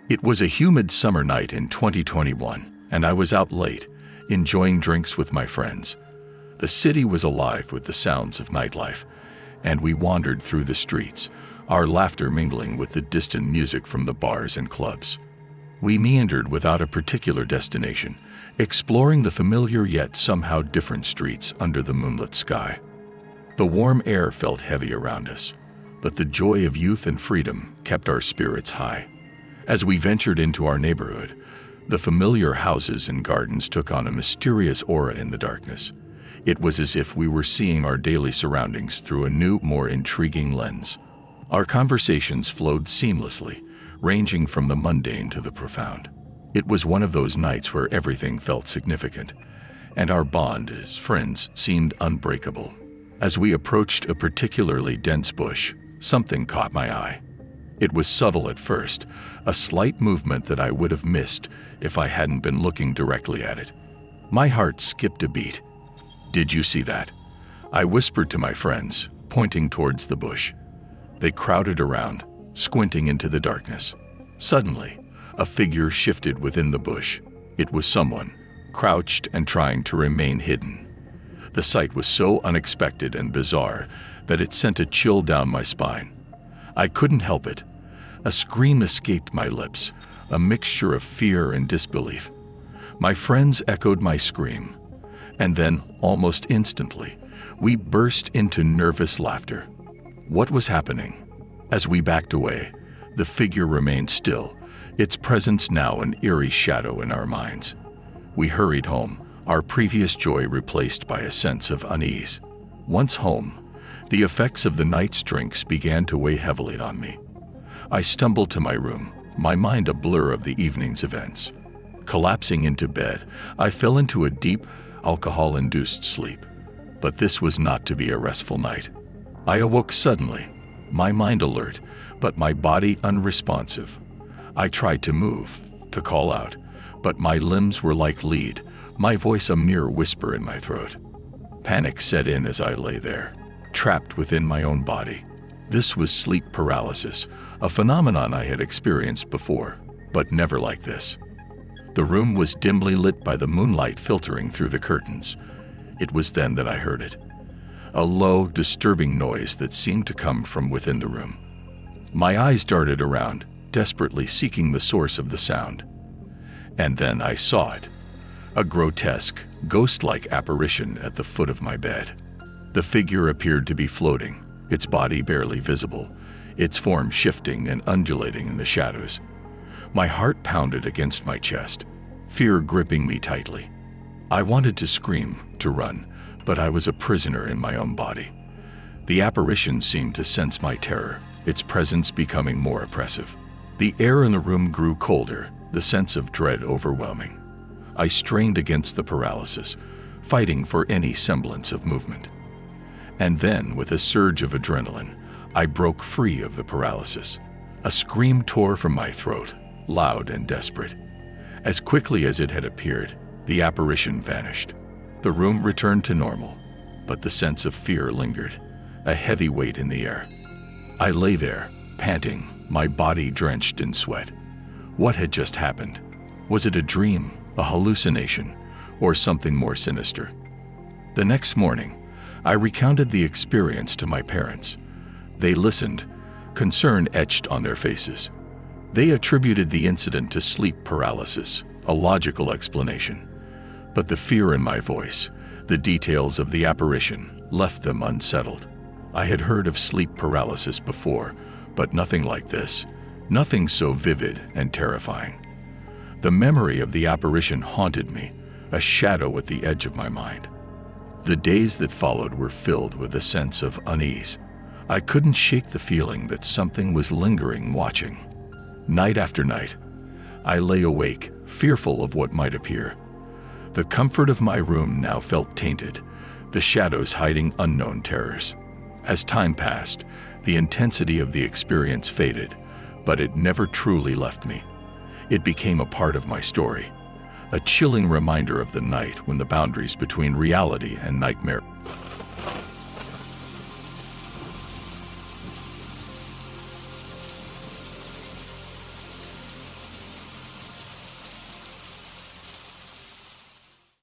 It was a humid summer night in 2021, and I was out late, enjoying drinks with my friends. The city was alive with the sounds of nightlife, and we wandered through the streets, our laughter mingling with the distant music from the bars and clubs. We meandered without a particular destination, exploring the familiar yet somehow different streets under the moonlit sky. The warm air felt heavy around us, but the joy of youth and freedom kept our spirits high. As we ventured into our neighborhood, the familiar houses and gardens took on a mysterious aura in the darkness. It was as if we were seeing our daily surroundings through a new, more intriguing lens. Our conversations flowed seamlessly, ranging from the mundane to the profound. It was one of those nights where everything felt significant, and our bond as friends seemed unbreakable. As we approached a particularly dense bush, something caught my eye. It was subtle at first, a slight movement that I would have missed if I hadn't been looking directly at it. My heart skipped a beat. "Did you see that?" I whispered to my friends, pointing towards the bush. They crowded around, squinting into the darkness. Suddenly, a figure shifted within the bush. It was someone, crouched and trying to remain hidden. The sight was so unexpected and bizarre that it sent a chill down my spine. I couldn't help it. A scream escaped my lips, a mixture of fear and disbelief. My friends echoed my scream, and then, almost instantly, we burst into nervous laughter. What was happening? As we backed away, the figure remained still, its presence now an eerie shadow in our minds. We hurried home, our previous joy replaced by a sense of unease. Once home, the effects of the night's drinks began to weigh heavily on me. I stumbled to my room, my mind a blur of the evening's events. Collapsing into bed, I fell into a deep, alcohol-induced sleep. But this was not to be a restful night. I awoke suddenly, my mind alert, but my body unresponsive. I tried to move, to call out, but my limbs were like lead, my voice a mere whisper in my throat. Panic set in as I lay there, trapped within my own body. This was sleep paralysis, a phenomenon I had experienced before, but never like this. The room was dimly lit by the moonlight filtering through the curtains. It was then that I heard it. A low, disturbing noise that seemed to come from within the room. My eyes darted around, desperately seeking the source of the sound. And then I saw it. A grotesque, ghost-like apparition at the foot of my bed. The figure appeared to be floating, its body barely visible, its form shifting and undulating in the shadows. My heart pounded against my chest, fear gripping me tightly. I wanted to scream, to run, but I was a prisoner in my own body. The apparition seemed to sense my terror, its presence becoming more oppressive. The air in the room grew colder, the sense of dread overwhelming. I strained against the paralysis, fighting for any semblance of movement. And then, with a surge of adrenaline, I broke free of the paralysis. A scream tore from my throat, loud and desperate. As quickly as it had appeared, the apparition vanished. The room returned to normal, but the sense of fear lingered, a heavy weight in the air. I lay there, panting, my body drenched in sweat. What had just happened? Was it a dream, a hallucination, or something more sinister? The next morning, I recounted the experience to my parents. They listened, concern etched on their faces. They attributed the incident to sleep paralysis, a logical explanation. But the fear in my voice, the details of the apparition, left them unsettled. I had heard of sleep paralysis before, but nothing like this, nothing so vivid and terrifying. The memory of the apparition haunted me, a shadow at the edge of my mind. The days that followed were filled with a sense of unease. I couldn't shake the feeling that something was lingering, watching. Night after night, I lay awake, fearful of what might appear. The comfort of my room now felt tainted, the shadows hiding unknown terrors. As time passed, the intensity of the experience faded, but it never truly left me. It became a part of my story, a chilling reminder of the night when the boundaries between reality and nightmare